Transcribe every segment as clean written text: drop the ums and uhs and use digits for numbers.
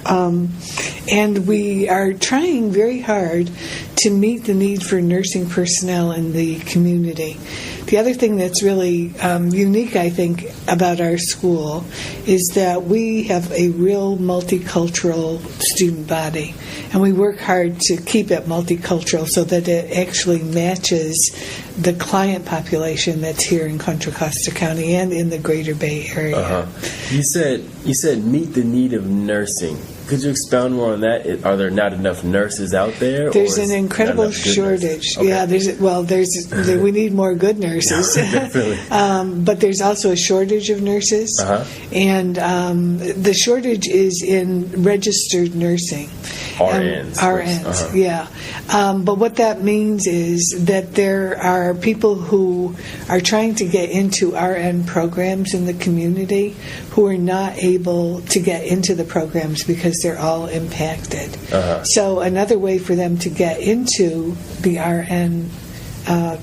And we are trying very hard to meet the need for nursing personnel in the community. The other thing that's really unique, I think, about our school is that we have a real multicultural student body, and we work hard to keep it multicultural so that it actually matches the client population that's here in Contra Costa County and in the Greater Bay Area. You said meet the need of nursing. Could you expound more on that? Are there not enough nurses out there? There's an incredible shortage. Okay. Yeah, we need more good nurses. Definitely. But there's also a shortage of nurses, and the shortage is in registered nursing. RNs. Yeah. But what that means is that there are people who are trying to get into RN programs in the community who are not able to get into the programs because they're all impacted. So another way for them to get into the RN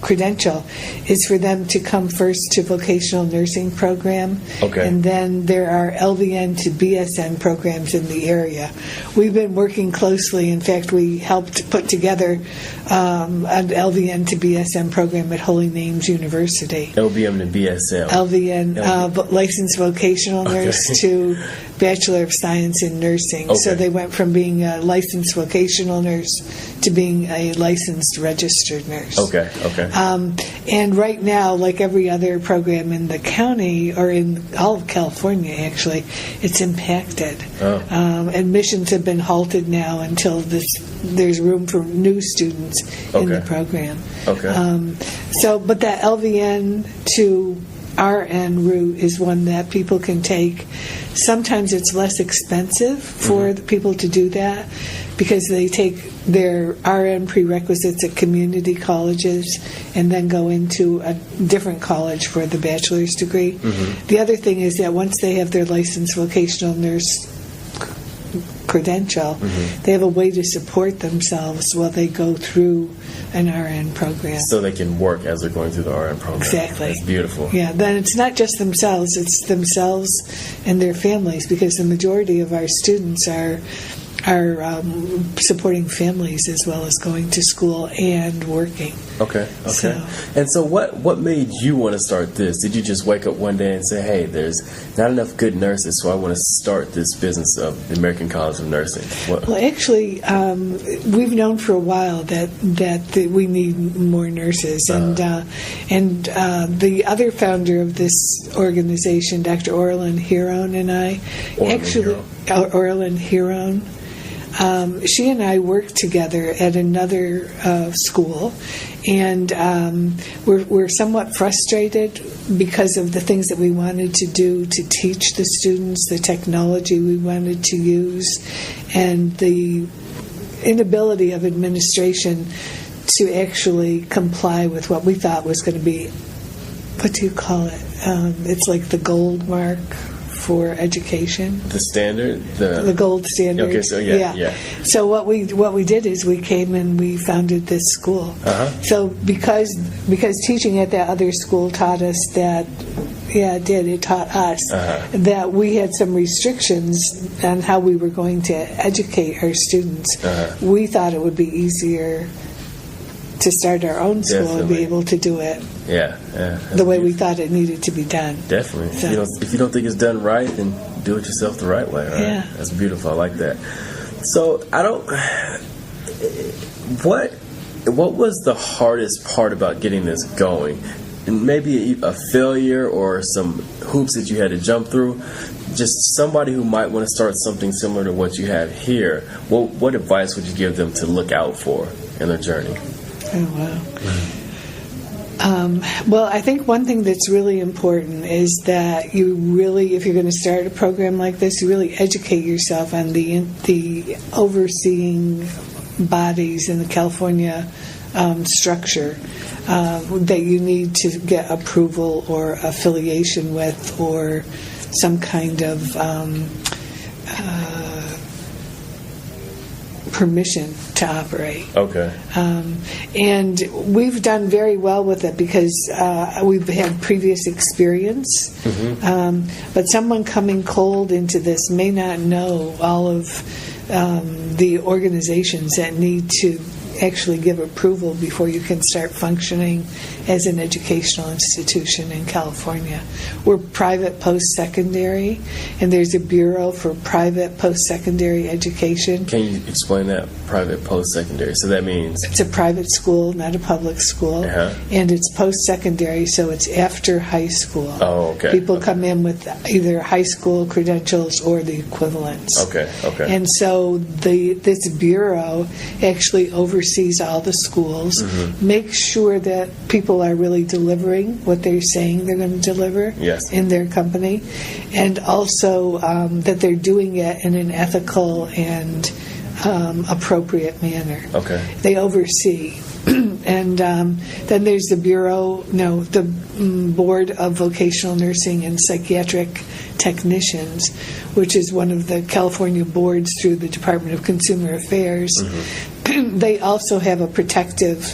credential is for them to come first to vocational nursing program, and then there are LVN to BSN programs in the area. We've been working closely. In fact, we helped put together an LVN to BSN program at Holy Names University. LVN to BSN. LVN, licensed vocational nurse to Bachelor of Science in Nursing. So they went from being a licensed vocational nurse to being a licensed registered nurse. And right now, like every other program in the county, or in all of California actually, it's impacted. Admissions have been halted now until there's room for new students in the program. But that LVN to RN route is one that people can take. Sometimes it's less expensive for the people to do that because they take their RN prerequisites at community colleges and then go into a different college for the bachelor's degree. The other thing is that once they have their licensed vocational nurse credential, they have a way to support themselves while they go through an RN program. So they can work as they're going through the RN program. Exactly. That's beautiful. Yeah, then it's not just themselves, it's themselves and their families, because the majority of our students are supporting families as well as going to school and working. So what made you want to start this? Did you just wake up one day and say, hey, there's not enough good nurses, so I want to start this business of the American College of Nursing? Well, actually, we've known for a while that we need more nurses, and the other founder of this organization, Dr. Orlin Hirone, and I, Orlin Hirone, she and I worked together at another school, and we're somewhat frustrated because of the things that we wanted to do to teach the students, the technology we wanted to use, and the inability of administration to actually comply with what we thought was going to be, what do you call it? It's like the gold mark for education. The standard? The gold standard. Okay, so yeah. So what we did is we came and we founded this school. So because teaching at that other school taught us that, it taught us that we had some restrictions on how we were going to educate our students. We thought it would be easier to start our own school and be able to do it the way we thought it needed to be done. Definitely. So, if you don't think it's done right, then do it yourself the right way. Right? Yeah. That's beautiful. I like that. So what was the hardest part about getting this going? And maybe a failure or some hoops that you had to jump through. Just somebody who might want to start something similar to what you have here. What advice would you give them to look out for in their journey? Oh, wow. Well, I think one thing that's really important is that you really, if you're going to start a program like this, you really educate yourself on the overseeing bodies in the California structure that you need to get approval or affiliation with, or some kind of permission to operate. Okay. And we've done very well with it because we've had previous experience. But someone coming cold into this may not know all of the organizations that need to actually give approval before you can start functioning as an educational institution in California. We're private post-secondary, and there's a bureau for private post-secondary education. Can you explain that, private post-secondary? So that means? It's a private school, not a public school, and it's post-secondary, so it's after high school. Oh, okay. People come in with either high school credentials or the equivalents. Okay. And so this bureau actually oversees all the schools, makes sure that people are really delivering what they're saying they're going to deliver in their company, and also that they're doing it in an ethical and appropriate manner. Okay. They oversee. And then there's the Board of Vocational Nursing and Psychiatric Technicians, which is one of the California boards through the Department of Consumer Affairs. They also have a protective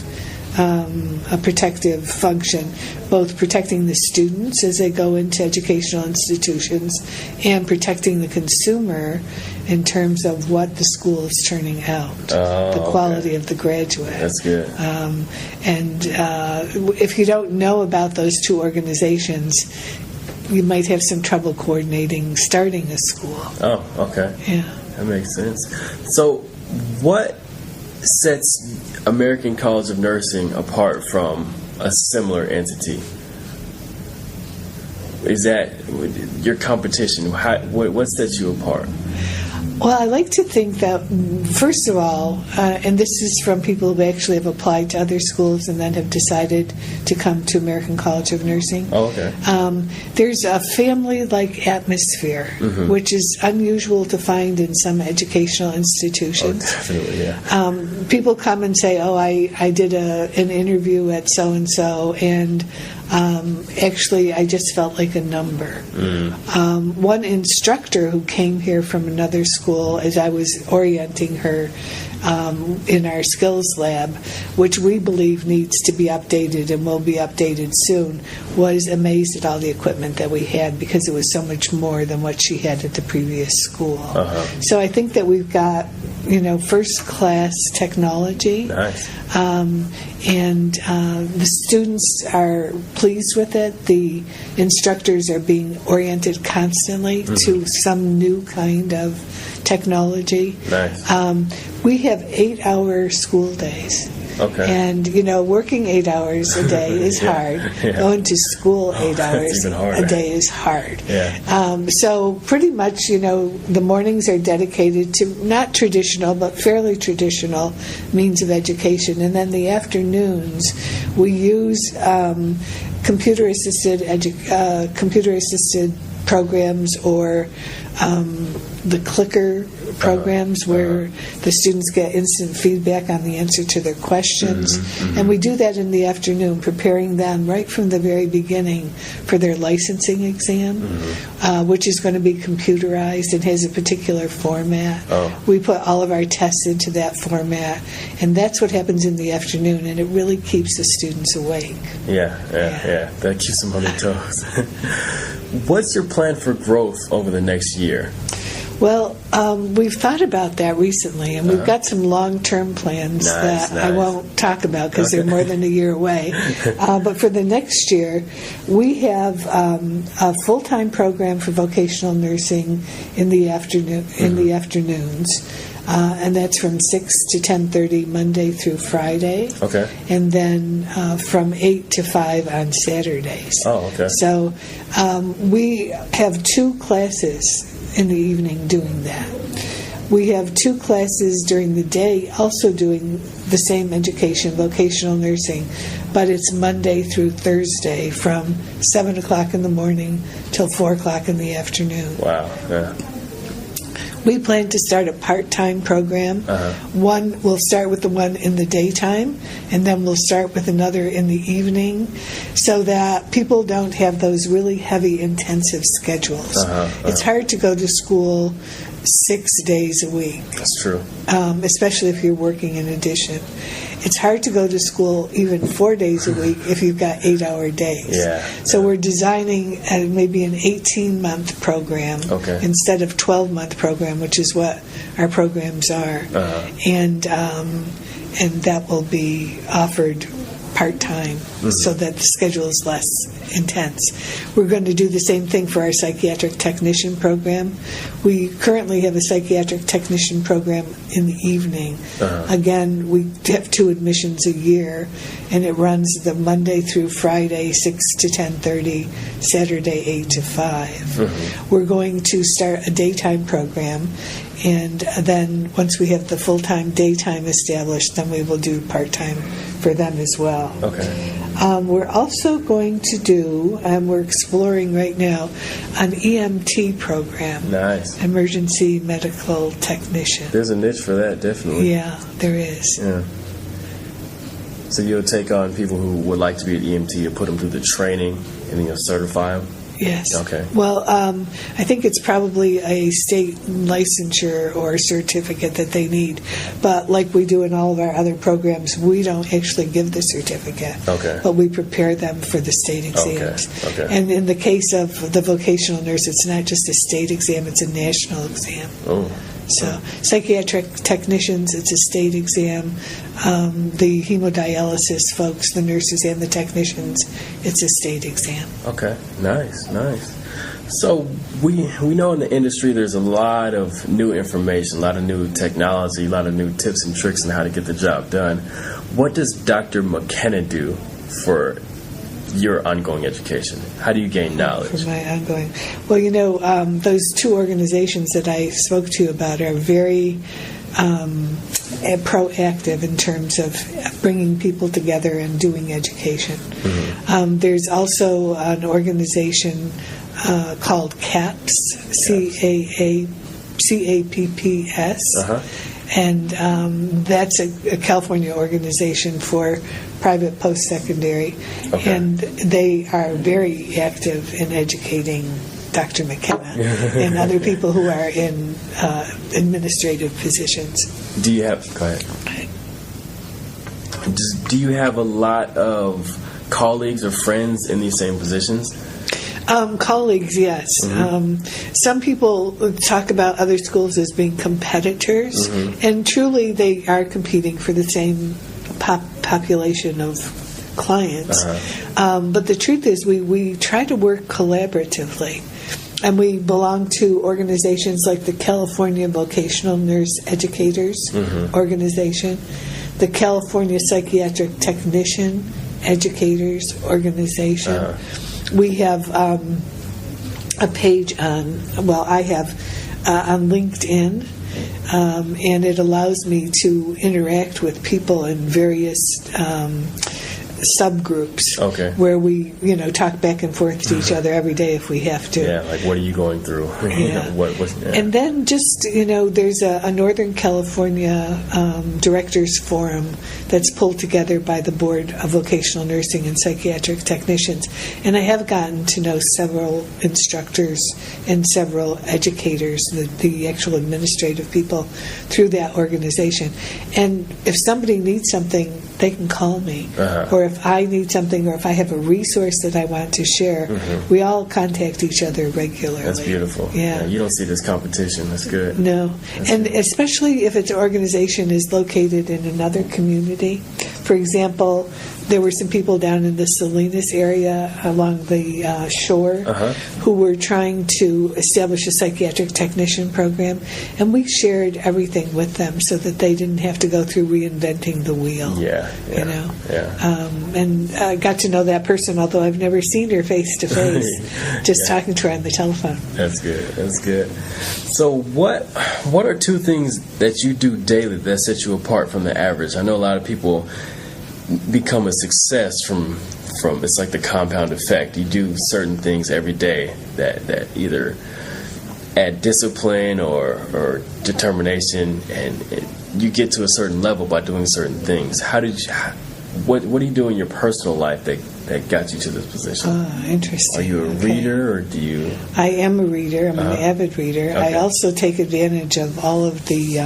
function, both protecting the students as they go into educational institutions and protecting the consumer in terms of what the school is turning out, the quality of the graduate. That's good. And if you don't know about those two organizations, you might have some trouble coordinating starting a school. Oh, okay. Yeah. That makes sense. So what sets American College of Nursing apart from a similar entity? Is that your competition? What sets you apart? Well, I like to think that, first of all, and this is from people who actually have applied to other schools and then have decided to come to American College of Nursing. Oh, okay. There's a family-like atmosphere, which is unusual to find in some educational institutions. Oh, definitely, yeah. People come and say, I did an interview at so-and-so, and actually I just felt like a number. One instructor who came here from another school, as I was orienting her in our skills lab, which we believe needs to be updated and will be updated soon, was amazed at all the equipment that we had because it was so much more than what she had at the previous school. So I think that we've got, first-class technology. Nice. And the students are pleased with it. The instructors are being oriented constantly to some new kind of technology. Nice. We have 8-hour school days. Okay. And, working 8 hours a day is hard. Going to school 8 hours a day is hard. So pretty much, the mornings are dedicated to not traditional, but fairly traditional means of education. And then the afternoons, we use computer-assisted programs or the clicker programs where the students get instant feedback on the answer to their questions. And we do that in the afternoon, preparing them right from the very beginning for their licensing exam, which is going to be computerized and has a particular format. We put all of our tests into that format, and that's what happens in the afternoon, and it really keeps the students awake. Yeah. That keeps them on their toes. What's your plan for growth over the next year? Well, we've thought about that recently, and we've got some long-term plans that I won't talk about because they're more than a year away. But for the next year, we have a full-time program for vocational nursing in the afternoons. And that's from 6 to 10:30 Monday through Friday. Okay. And then from 8 to 5 on Saturdays. Oh, okay. So we have 2 classes in the evening doing that. We have 2 classes during the day also doing the same education, vocational nursing, but it's Monday through Thursday from 7 o'clock in the morning till 4 o'clock in the afternoon. Wow. Yeah. We plan to start a part-time program. We'll start with the one in the daytime, and then we'll start with another in the evening, so that people don't have those really heavy, intensive schedules. It's hard to go to school 6 days a week. That's true. Especially if you're working in addition. It's hard to go to school even 4 days a week if you've got 8-hour days. Yeah. So we're designing maybe an 18-month program instead of 12-month program, which is what our programs are. And that will be offered part-time so that the schedule is less intense. We're going to do the same thing for our psychiatric technician program. We currently have a psychiatric technician program in the evening. Again, we have 2 admissions a year, and it runs the Monday through Friday, 6 to 10:30, Saturday, 8 to 5. We're going to start a daytime program, and then once we have the full-time daytime established, then we will do part-time for them as well. We're also going to do, we're exploring right now, an EMT program. Nice. Emergency Medical Technician. There's a niche for that, definitely. Yeah, there is. Yeah. So you'll take on people who would like to be an EMT, you'll put them through the training, and then you'll certify them? Yes. Okay. Well, I think it's probably a state licensure or certificate that they need. But like we do in all of our other programs, we don't actually give the certificate. But we prepare them for the state exams. And in the case of the vocational nurse, it's not just a state exam, it's a national exam. So psychiatric technicians, it's a state exam. The hemodialysis folks, the nurses and the technicians, it's a state exam. Nice. So we know in the industry there's a lot of new information, a lot of new technology, a lot of new tips and tricks on how to get the job done. What does Dr. McKenna do for your ongoing education? How do you gain knowledge? For my ongoing... Well, those 2 organizations that I spoke to you about are very proactive in terms of bringing people together and doing education. There's also an organization called CAPS, CAPPS, and that's a California organization for private post-secondary, and they are very active in educating Dr. McKenna and other people who are in administrative positions. Do you have... Go ahead. Do you have a lot of colleagues or friends in these same positions? Colleagues, yes. Some people talk about other schools as being competitors, and truly they are competing for the same population of clients. But the truth is we try to work collaboratively. And we belong to organizations like the California Vocational Nurse Educators Organization, the California Psychiatric Technician Educators Organization. We have a page on LinkedIn, and it allows me to interact with people in various subgroups where we talk back and forth to each other every day if we have to. Like what are you going through? And then just there's a Northern California Directors Forum that's pulled together by the Board of Vocational Nursing and Psychiatric Technicians, and I have gotten to know several instructors and several educators, the actual administrative people through that organization. And if somebody needs something, they can call me, or if I need something, or if I have a resource that I want to share, we all contact each other regularly. That's beautiful. Yeah. You don't see this competition. That's good. No. Especially if its organization is located in another community. For example, there were some people down in the Salinas area along the shore who were trying to establish a psychiatric technician program, and we shared everything with them so that they didn't have to go through reinventing the wheel. And I got to know that person, although I've never seen her face to face, just talking to her on the telephone. That's good. So what are 2 things that you do daily that set you apart from the average? I know a lot of people become a success from it's like the compound effect. You do certain things every day that either add discipline or determination, and you get to a certain level by doing certain things. What do you do in your personal life that got you to this position? Interesting. Are you a reader, or do you? I am a reader. I'm an avid reader. Okay. I also take advantage of all of the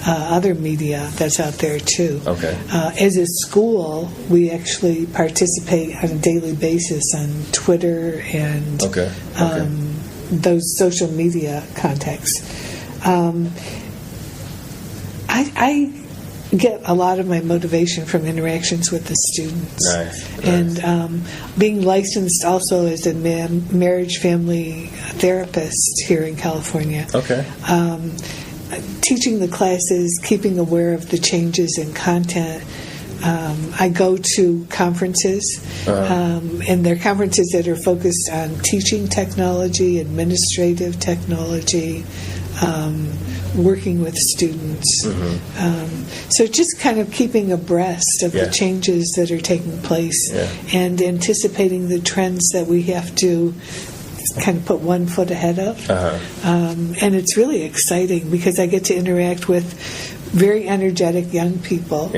other media that's out there too. Okay. As a school, we actually participate on a daily basis on Twitter and those social media contacts. I get a lot of my motivation from interactions with the students. Nice. And being licensed also as a marriage family therapist here in California. Okay. Teaching the classes, keeping aware of the changes in content. I go to conferences, and they're conferences that are focused on teaching technology, administrative technology, working with students. So just kind of keeping abreast of the changes that are taking place and anticipating the trends that we have to kind of put one foot ahead of. And it's really exciting because I get to interact with very energetic young people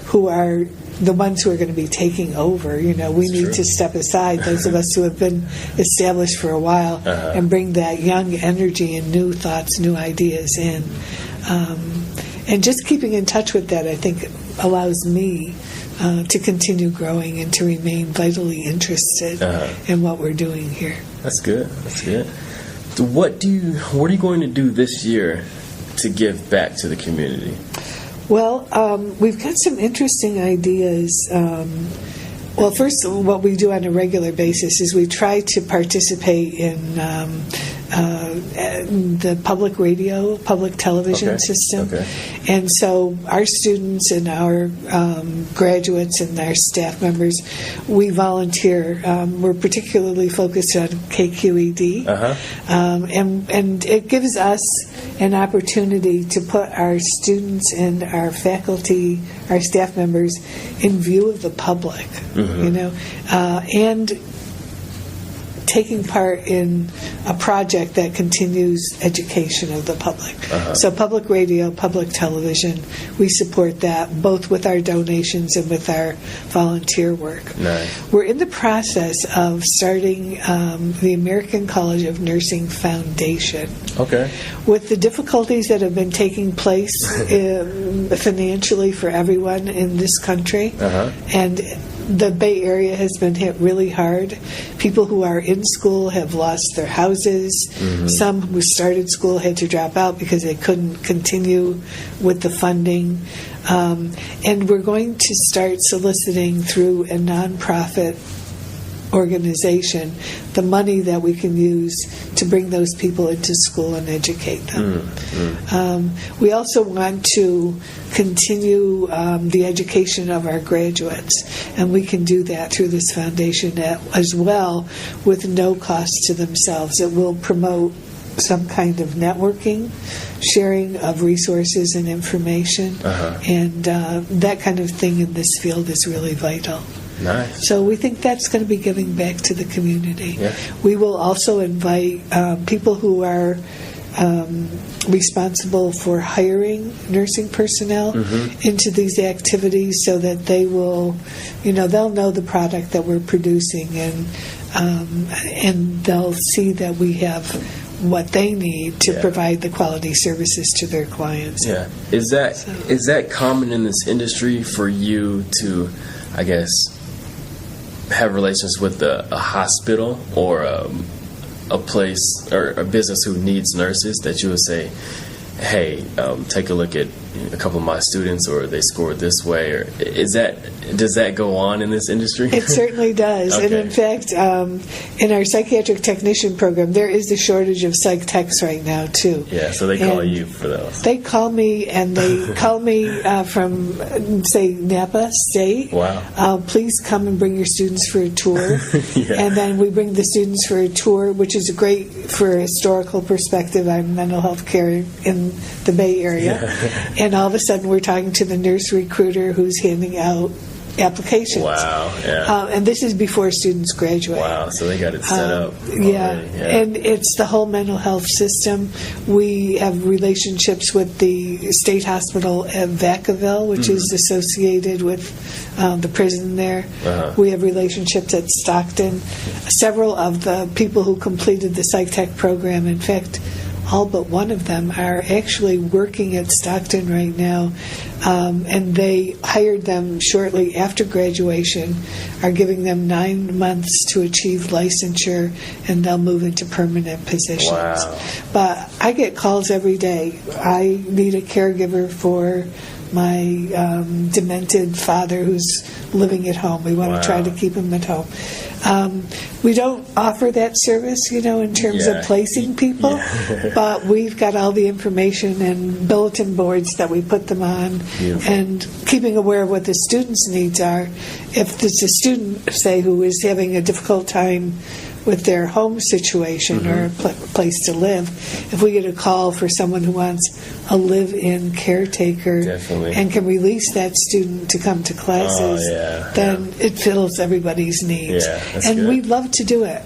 who are the ones who are going to be taking over. You know, we need to step aside, those of us who have been established for a while, and bring that young energy and new thoughts, new ideas in. And just keeping in touch with that, I think, allows me to continue growing and to remain vitally interested in what we're doing here. That's good. That's good. So what are you going to do this year to give back to the community? Well, we've got some interesting ideas. Well, first, what we do on a regular basis is we try to participate in the public radio, public television system. And so our students and our graduates and our staff members, we volunteer. We're particularly focused on KQED. And it gives us an opportunity to put our students and our faculty, our staff members, in view of the public, you know, and taking part in a project that continues education of the public. So public radio, public television, we support that both with our donations and with our volunteer work. Nice. We're in the process of starting the American College of Nursing Foundation. With the difficulties that have been taking place financially for everyone in this country, and the Bay Area has been hit really hard. People who are in school have lost their houses. Some who started school had to drop out because they couldn't continue with the funding. And we're going to start soliciting through a nonprofit organization the money that we can use to bring those people into school and educate them. We also want to continue the education of our graduates, and we can do that through this foundation as well with no cost to themselves. It will promote some kind of networking, sharing of resources and information, and that kind of thing in this field is really vital. Nice. So we think that's going to be giving back to the community. We will also invite people who are responsible for hiring nursing personnel into these activities so that they will, you know, they'll know the product that we're producing and they'll see that we have what they need to provide the quality services to their clients. Is that common in this industry for you to, I guess, have relations with a hospital or a place or a business who needs nurses, that you would say, hey, take a look at a couple of my students, or they scored this way, or does that go on in this industry? It certainly does. And in fact, in our psychiatric technician program, there is a shortage of psych techs right now too. So they call you for those. They call me, and they call me from, say, Napa State. Wow. Please come and bring your students for a tour. And then we bring the students for a tour, which is great for a historical perspective on mental health care in the Bay Area. And all of a sudden we're talking to the nurse recruiter who's handing out applications. Wow, yeah. And this is before students graduate. Wow, so they got it set up. Yeah. Yeah, And it's the whole mental health system. We have relationships with the state hospital at Vacaville, which is associated with the prison there. We have relationships at Stockton. Several of the people who completed the Psych-Tech program, in fact, all but one of them are actually working at Stockton right now, and they hired them shortly after graduation, are giving them 9 months to achieve licensure, and they'll move into permanent positions. Wow. But I get calls every day. I need a caregiver for my demented father who's living at home. We want to try to keep him at home. We don't offer that service, in terms of placing people, but we've got all the information and bulletin boards that we put them on. Beautiful. And keeping aware of what the students' needs are. If there's a student, say, who is having a difficult time with their home situation or a place to live, if we get a call for someone who wants a live-in caretaker and can release that student to come to classes, then it fills everybody's needs. And we'd love to do it.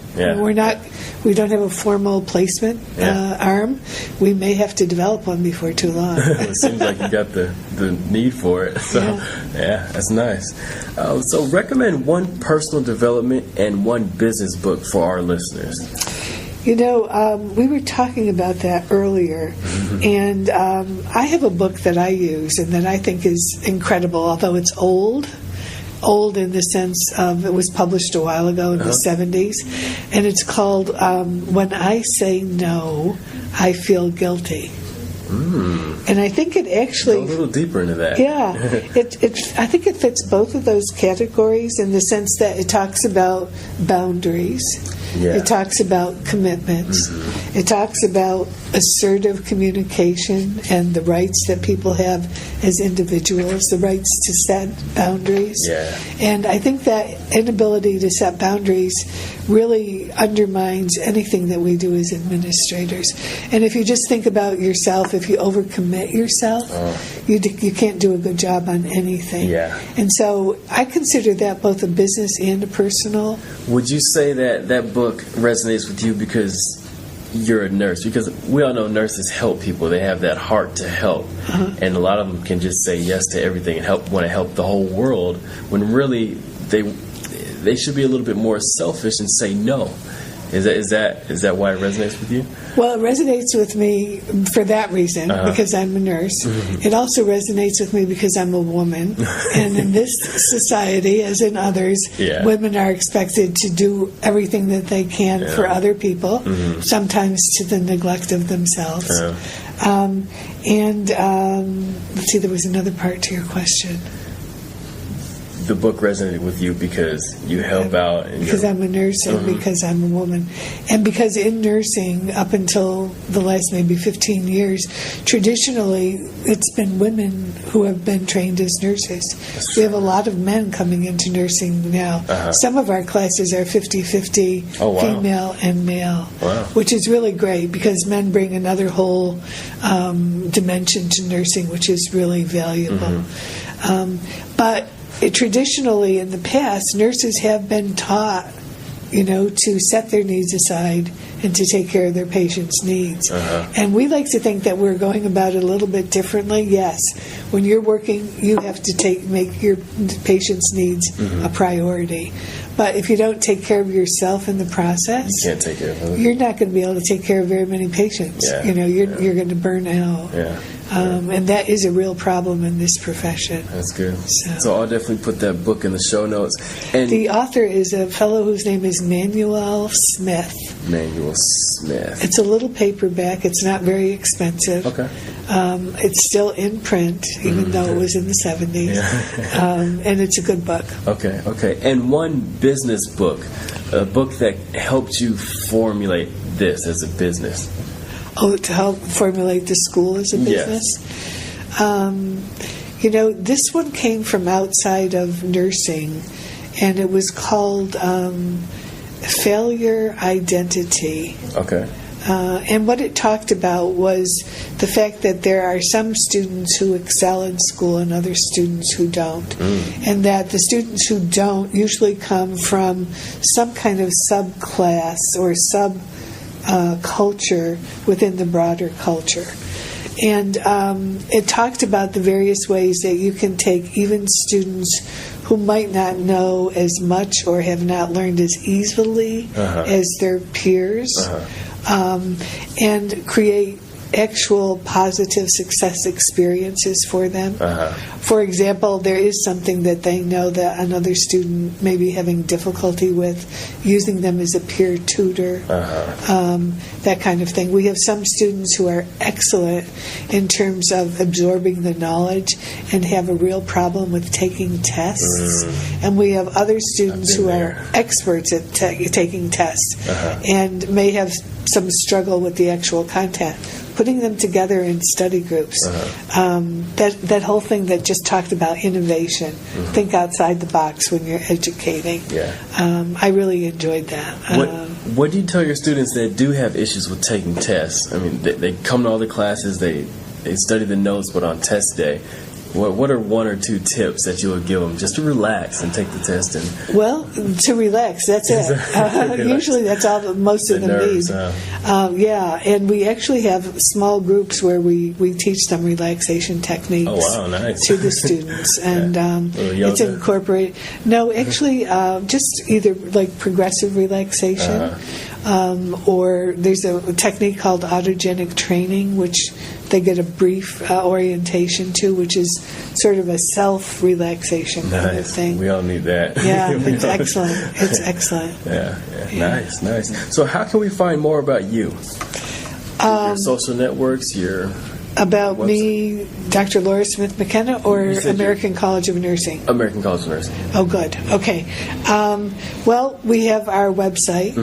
We don't have a formal placement arm. We may have to develop one before too long. It seems like you got the need for it. So, that's nice. So recommend one personal development and one business book for our listeners. We were talking about that earlier, and I have a book that I use and that I think is incredible, although it's old in the sense of it was published a while ago in the 70s, and it's called When I Say No, I Feel Guilty. And I think it actually go a little deeper into that. Yeah, I think it fits both of those categories in the sense that it talks about boundaries. It talks about commitments. It talks about assertive communication and the rights that people have as individuals, the rights to set boundaries. And I think that inability to set boundaries really undermines anything that we do as administrators. And if you just think about yourself, if you overcommit yourself, you can't do a good job on anything. And so I consider that both a business and a personal. Would you say that book resonates with you because you're a nurse? Because we all know nurses help people. They have that heart to help. And a lot of them can just say yes to everything and want to help the whole world, when really they should be a little bit more selfish and say no. Is that why it resonates with you? Well, it resonates with me for that reason, because I'm a nurse. It also resonates with me because I'm a woman. And in this society, as in others, women are expected to do everything that they can for other people, sometimes to the neglect of themselves. Let's see, there was another part to your question. The book resonated with you because you help out. Because I'm a nurse and because I'm a woman. And because in nursing, up until the last maybe 15 years, traditionally it's been women who have been trained as nurses. We have a lot of men coming into nursing now. Some of our classes are 50-50 female and male, which is really great because men bring another whole dimension to nursing, which is really valuable. But traditionally, in the past, nurses have been taught, to set their needs aside and to take care of their patients' needs. And we like to think that we're going about it a little bit differently. Yes, when you're working, you have to make your patients' needs a priority. But if you don't take care of yourself in the process, you can't take care of you're not going to be able to take care of very many patients. You're going to burn out. And that is a real problem in this profession. That's good. So I'll definitely put that book in the show notes. And the author is a fellow whose name is Manuel Smith. Manuel Smith. It's a little paperback. It's not very expensive. It's still in print, even though it was in the 70s. And it's a good book. Okay. And one business book, a book that helped you formulate this as a business. To help formulate the school as a business? This one came from outside of nursing, and it was called Failure Identity. And what it talked about was the fact that there are some students who excel in school and other students who don't. And that the students who don't usually come from some kind of subclass or culture within the broader culture. And it talked about the various ways that you can take even students who might not know as much or have not learned as easily as their peers, and create actual positive success experiences for them. For example, there is something that they know that another student may be having difficulty with, using them as a peer tutor, that kind of thing. We have some students who are excellent in terms of absorbing the knowledge and have a real problem with taking tests. And we have other students who are experts at taking tests and may have some struggle with the actual content. Putting them together in study groups, that whole thing that just talked about innovation, think outside the box when you're educating. I really enjoyed that. What do you tell your students that do have issues with taking tests? I mean, they come to all the classes, they study the notes, but on test day, what are one or two tips that you would give them just to relax and take the test? Well, to relax, that's it. Usually that's all that most of them need. And we actually have small groups where we teach them relaxation techniques to the students. And it's incorporated. No, actually, just either like progressive relaxation, or there's a technique called autogenic training, which they get a brief orientation to, which is sort of a self-relaxation kind of thing. We all need that. Yeah, it's excellent. It's excellent. Nice. So how can we find more about you? Your social networks, About website? Me, Dr. Laura Smith McKenna, or American College of Nursing? American College of Nursing. Oh, good. Okay. Well, we have our website,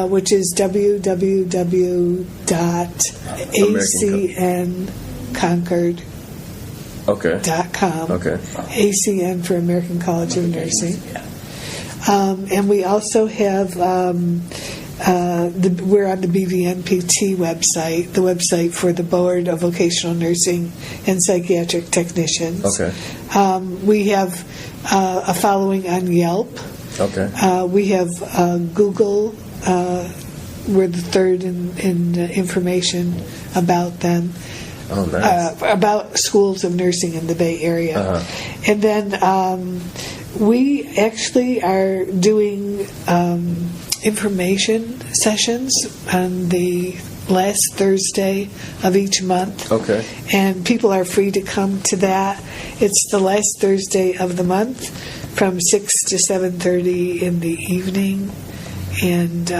which is www.acnconcord.com. ACN for American College of Nursing. And we also have... we're on the BVNPT website, the website for the Board of Vocational Nursing and Psychiatric Technicians. We have a following on Yelp. We have Google. We're the third in information about them. About schools of nursing in the Bay Area. And then we actually are doing information sessions on the last Thursday of each month. And people are free to come to that. It's the last Thursday of the month from 6 to 7:30 in the evening. And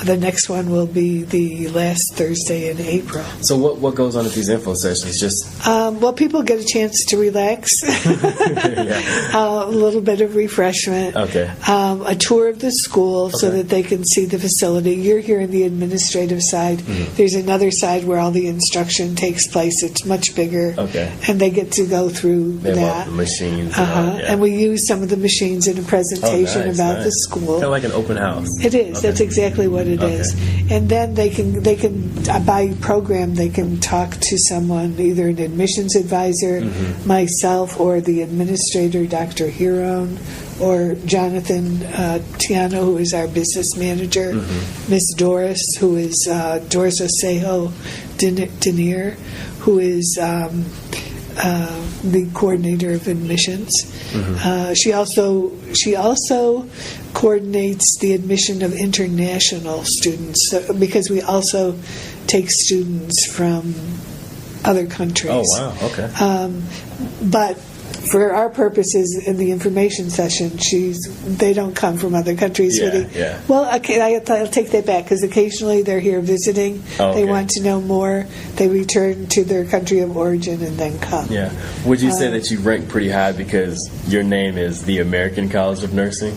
the next one will be the last Thursday in April. So what goes on at these info sessions? Just well, people get a chance to relax, a little bit of refreshment, a tour of the school so that they can see the facility. You're here in the administrative side. There's another side where all the instruction takes place. It's much bigger, and they get to go through that. The machines, and we use some of the machines in a presentation about the school. Kind of like an open house. It is. That's exactly what it is. And then they can by program they can talk to someone, either an admissions advisor, myself, or the administrator, Dr. Hiron, or Jonathan Tiano, who is our business manager, Miss Doris, who is Doris Osejo Denier, who is the coordinator of admissions. She also coordinates the admission of international students, because we also take students from other countries. But for our purposes in the information session, they don't come from other countries. Well, I'll take that back, because occasionally they're here visiting. They want to know more. They return to their country of origin and then come. Would you say that you rank pretty high because your name is the American College of Nursing?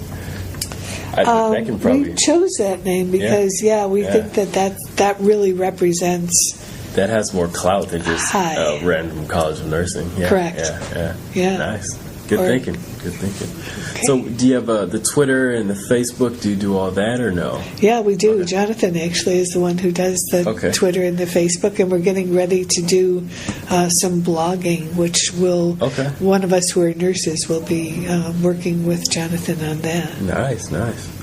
That can probably... We chose that name because, we think that really represents... That has more clout than just a random College of Nursing. Correct. Nice. Good thinking. Okay. So do you have the Twitter and the Facebook? Do you do all that or no? Yeah, we do. Okay. Jonathan actually is the one who does the Twitter and the Facebook, and we're getting ready to do some blogging, which will, one of us who are nurses will be working with Jonathan on that. Nice.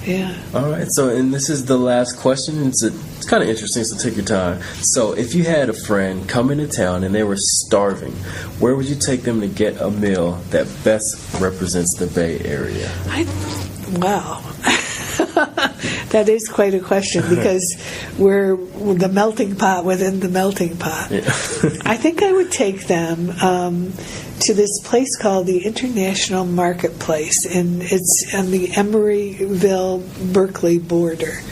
Yeah. All right. So, and this is the last question. It's kind of interesting, so take your time. So, if you had a friend come into town and they were starving, where would you take them to get a meal that best represents the Bay Area? Wow. That is quite a question, because we're the melting pot within the melting pot. Yeah. I think I would take them to this place called the International Marketplace, and it's on the Emeryville-Berkeley border.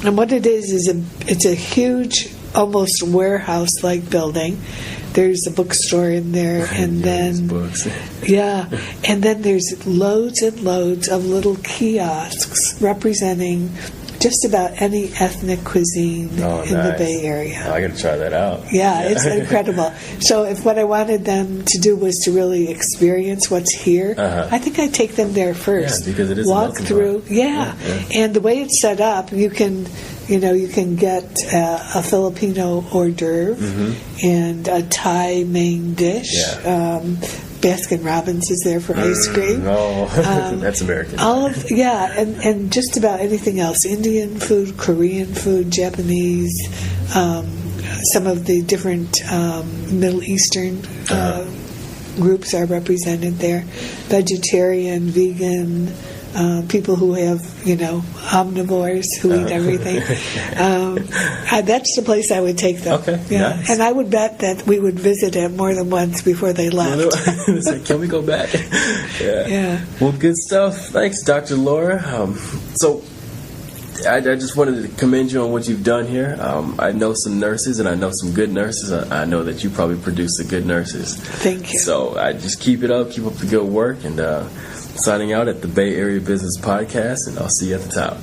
And what it is it's a huge, almost warehouse-like building. There's a bookstore in there, and then books. And then there's loads and loads of little kiosks representing just about any ethnic cuisine in the Bay Area. Oh, I got to try that out. Yeah, it's incredible. So if what I wanted them to do was to really experience what's here, I think I'd take them there first. Yeah, because it is walk through. Yeah, and the way it's set up, you can get a Filipino hors d'oeuvre and a Thai main dish. Yeah. Baskin Robbins is there for ice cream. No, that's American. And just about anything else: Indian food, Korean food, Japanese, some of the different Middle Eastern groups are represented there. Vegetarian, vegan. People who have, omnivores who eat everything. That's the place I would take them. Okay, yeah. Nice. And I would bet that we would visit it more than once before they left. Can we go back? Yeah. Well, good stuff. Thanks, Dr. Laura. So I just wanted to commend you on what you've done here. I know some nurses, and I know some good nurses. I know that you probably produce the good nurses. Thank you. So I just keep up the good work, and signing out at the Bay Area Business Podcast, and I'll see you at the top.